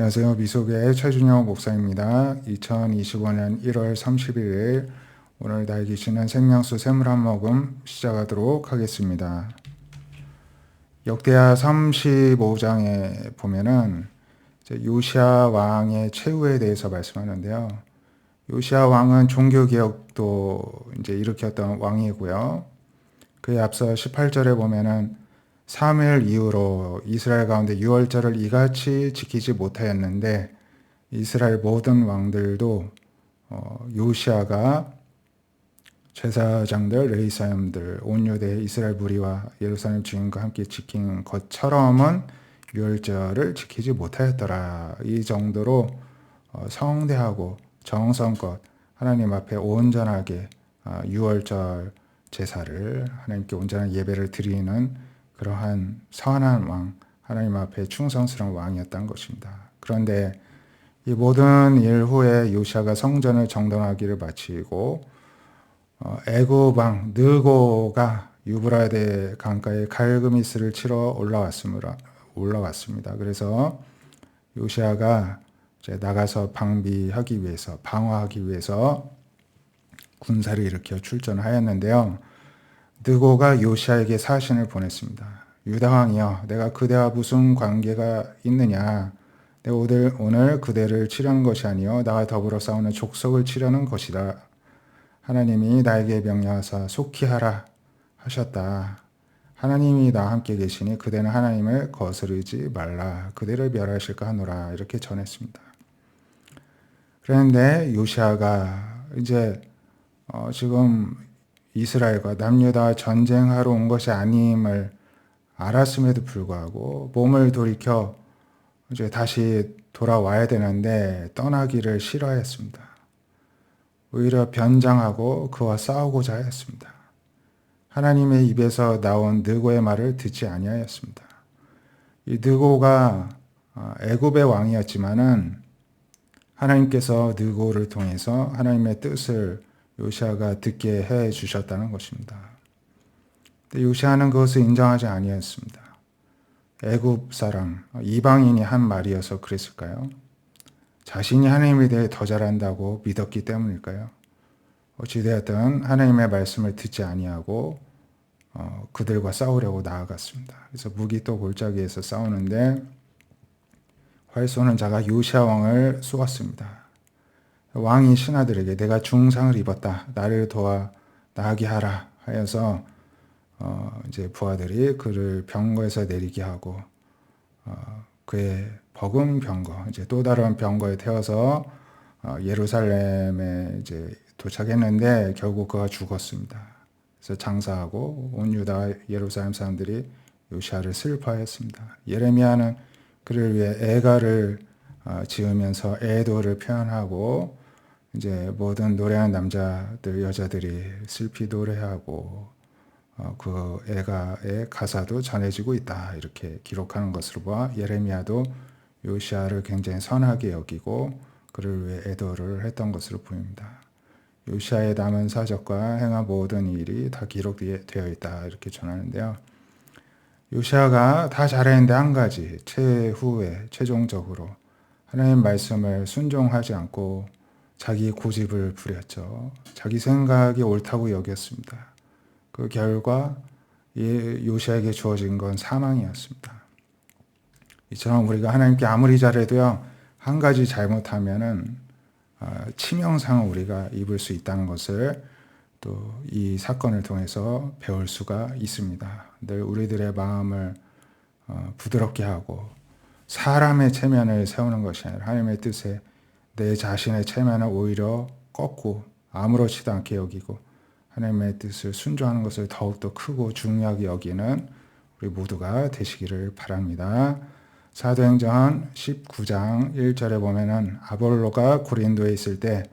안녕하세요. 미소교회 최준영 목사입니다. 2025년 1월 31일 오늘 나에게 주시는 생명수 샘물 한 모금 시작하도록 하겠습니다. 역대하 35장에 보면은 요시야 왕의 최후에 대해서 말씀하는데요. 요시야 왕은 종교개혁도 일으켰던 왕이고요. 그에 앞서 18절에 보면은 사무엘 이후로 이스라엘 가운데 유월절을 이같이 지키지 못하였는데 이스라엘 모든 왕들도 요시아가 제사장들, 레위사람들, 온 유대 이스라엘 무리와 예루살렘 주인과 함께 지킨 것처럼은 유월절을 지키지 못하였더라. 이 정도로 성대하고 정성껏 하나님 앞에 온전하게 유월절 제사를 하나님께 온전한 예배를 드리는 그러한 선한 왕, 하나님 앞에 충성스러운 왕이었던 것입니다. 그런데 이 모든 일 후에 요시아가 성전을 정돈하기를 마치고 애굽 왕 느고가 유브라데 강가에 갈그미스를 치러 올라왔습니다. 그래서 요시아가 이제 나가서 방어하기 위해서 군사를 일으켜 출전하였는데요. 느고가 요시아에게 사신을 보냈습니다. 유다 왕이여, 내가 그대와 무슨 관계가 있느냐? 내가 오늘 그대를 치려는 것이 아니요 나와 더불어 싸우는 족속을 치려는 것이다. 하나님이 나에게 명령하사 속히 하라 하셨다. 하나님이 나와 함께 계시니 그대는 하나님을 거스르지 말라. 그대를 멸하실까 하노라. 이렇게 전했습니다. 그런데 요시아가 이제 지금 이스라엘과 남유다와 전쟁하러 온 것이 아님을 알았음에도 불구하고 몸을 돌이켜 이제 다시 돌아와야 되는데 떠나기를 싫어했습니다. 오히려 변장하고 그와 싸우고자 하였습니다. 하나님의 입에서 나온 느고의 말을 듣지 아니하였습니다. 이 느고가 애굽의 왕이었지만은 하나님께서 느고를 통해서 하나님의 뜻을 요시아가 듣게 해 주셨다는 것입니다. 근데 요시아는 그것을 인정하지 아니했습니다. 애굽 사람, 이방인이 한 말이어서 그랬을까요? 자신이 하나님에 대해 더 잘한다고 믿었기 때문일까요? 어찌되었든 하나님의 말씀을 듣지 아니하고 그들과 싸우려고 나아갔습니다. 그래서 무기 또 골짜기에서 싸우는데 활 쏘는 자가 요시아 왕을 쏘았습니다. 왕이 신하들에게 내가 중상을 입었다. 나를 도와 나가게 하라 하여서 이제 부하들이 그를 병거에서 내리게 하고 그의 버금 병거 이제 또 다른 병거에 태워서 예루살렘에 이제 도착했는데 결국 그가 죽었습니다. 그래서 장사하고 온 유다 예루살렘 사람들이 요시아를 슬퍼하였습니다. 예레미야는 그를 위해 애가를 지으면서 애도를 표현하고 이제 모든 노래하는 남자들 여자들이 슬피 노래하고 그 애가의 가사도 전해지고 있다 이렇게 기록하는 것으로 봐 예레미야도 요시아를 굉장히 선하게 여기고 그를 위해 애도를 했던 것으로 보입니다. 요시아의 남은 사적과 행한 모든 일이 다 기록되어 있다 이렇게 전하는데요. 요시아가 다 잘했는데 한 가지 최후에 최종적으로 하나님 말씀을 순종하지 않고 자기 고집을 부렸죠. 자기 생각이 옳다고 여겼습니다. 그 결과 요시아에게 주어진 건 사망이었습니다. 이처럼 우리가 하나님께 아무리 잘해도요 한 가지 잘못하면은 치명상을 우리가 입을 수 있다는 것을 또 이 사건을 통해서 배울 수가 있습니다. 늘 우리들의 마음을 부드럽게 하고 사람의 체면을 세우는 것이 아니라 하나님의 뜻에 내 자신의 체면을 오히려 꺾고 아무렇지도 않게 여기고 하나님의 뜻을 순종하는 것을 더욱더 크고 중요하게 여기는 우리 모두가 되시기를 바랍니다. 사도행전 19장 1절에 보면은 아볼로가 고린도에 있을 때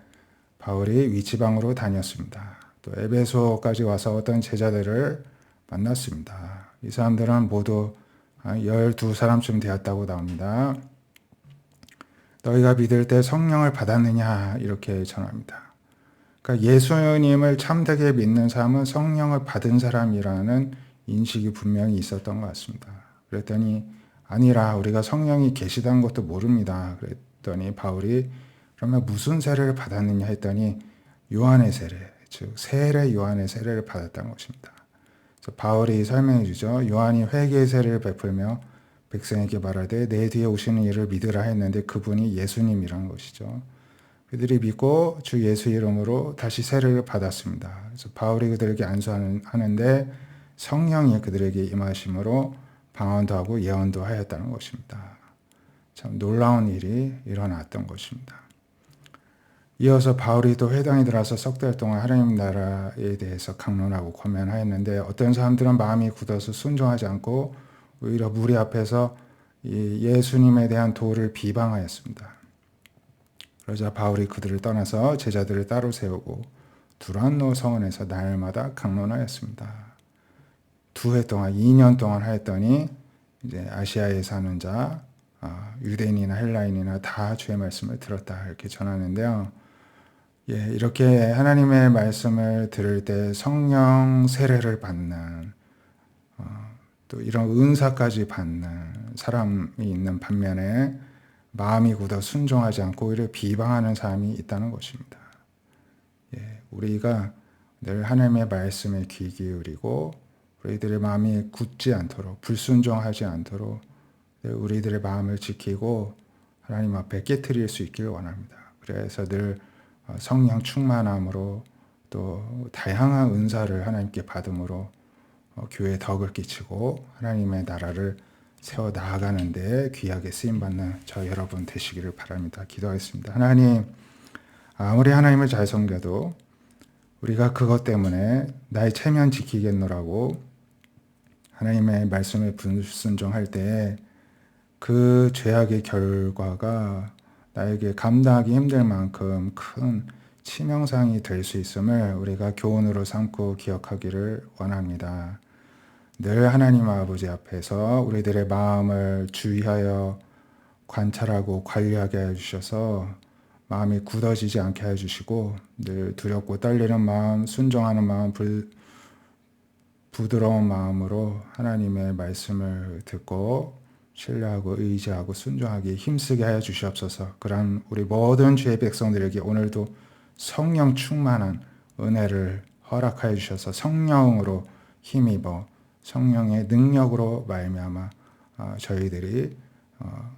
바울이 위지방으로 다녔습니다. 또 에베소까지 와서 어떤 제자들을 만났습니다. 이 사람들은 모두 12사람쯤 되었다고 나옵니다. 너희가 믿을 때 성령을 받았느냐 이렇게 전합니다. 그러니까 예수님을 참되게 믿는 사람은 성령을 받은 사람이라는 인식이 분명히 있었던 것 같습니다. 그랬더니 아니라 우리가 성령이 계시다는 것도 모릅니다. 그랬더니 바울이 그러면 무슨 세례를 받았느냐 했더니 요한의 세례, 즉 세례 요한의 세례를 받았다는 것입니다. 그래서 바울이 설명해 주죠. 요한이 회개의 세례를 베풀며 백성에게 말하되 내 뒤에 오시는 이를 믿으라 했는데 그분이 예수님이라는 것이죠. 그들이 믿고 주 예수 이름으로 다시 세례를 받았습니다. 그래서 바울이 그들에게 안수하는데 성령이 그들에게 임하심으로 방언도 하고 예언도 하였다는 것입니다. 참 놀라운 일이 일어났던 것입니다. 이어서 바울이 또 회당에 들어와서 석 달 동안 하나님 나라에 대해서 강론하고 권면하였는데 어떤 사람들은 마음이 굳어서 순종하지 않고 오히려 무리 앞에서 이 예수님에 대한 도를 비방하였습니다. 그러자 바울이 그들을 떠나서 제자들을 따로 세우고 두란노 성원에서 날마다 강론하였습니다. 2해 동안 2년 동안 하였더니 이제 아시아에 사는 자 유대인이나 헬라인이나 다 주의 말씀을 들었다 이렇게 전하는데요. 이렇게 하나님의 말씀을 들을 때 성령 세례를 받는 또 이런 은사까지 받는 사람이 있는 반면에 마음이 굳어 순종하지 않고 오히려 비방하는 사람이 있다는 것입니다. 우리가 늘 하나님의 말씀에 귀 기울이고 우리들의 마음이 굳지 않도록 불순종하지 않도록 우리들의 마음을 지키고 하나님 앞에 깨트릴 수 있기를 원합니다. 그래서 늘 성령 충만함으로 또 다양한 은사를 하나님께 받음으로 교회에 덕을 끼치고 하나님의 나라를 세워 나아가는 데 귀하게 쓰임받는 저 여러분 되시기를 바랍니다. 기도하겠습니다. 하나님, 아무리 하나님을 잘 섬겨도 우리가 그것 때문에 나의 체면 지키겠노라고 하나님의 말씀에 불순종할 때 그 죄악의 결과가 나에게 감당하기 힘들 만큼 큰 치명상이 될 수 있음을 우리가 교훈으로 삼고 기억하기를 원합니다. 늘 하나님 아버지 앞에서 우리들의 마음을 주의하여 관찰하고 관리하게 해주셔서 마음이 굳어지지 않게 해주시고 늘 두렵고 떨리는 마음, 순종하는 마음, 부드러운 마음으로 하나님의 말씀을 듣고 신뢰하고 의지하고 순종하기 힘쓰게 하여 주시옵소서. 그런 우리 모든 주의 백성들에게 오늘도 성령 충만한 은혜를 허락하여 주셔서 성령으로 힘입어 성령의 능력으로 말미암아 저희들이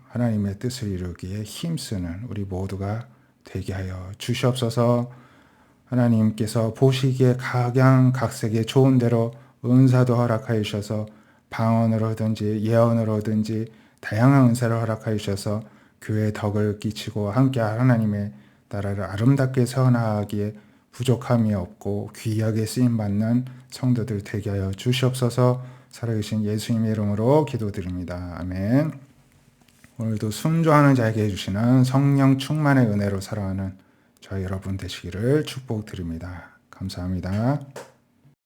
하나님의 뜻을 이루기에 힘쓰는 우리 모두가 되게 하여 주시옵소서. 하나님께서 보시기에 각양각색의 좋은 대로 은사도 허락하여 주셔서 방언으로든지 예언으로든지 다양한 은사를 허락하여 주셔서 교회에 덕을 끼치고 함께 하나님의 나라를 아름답게 세워나가기에 부족함이 없고 귀하게 쓰임받는 성도들 되게 하여 주시옵소서. 살아계신 예수님의 이름으로 기도드립니다. 아멘. 오늘도 순종하는 자에게 해주시는 성령 충만의 은혜로 살아가는 저희 여러분 되시기를 축복드립니다. 감사합니다.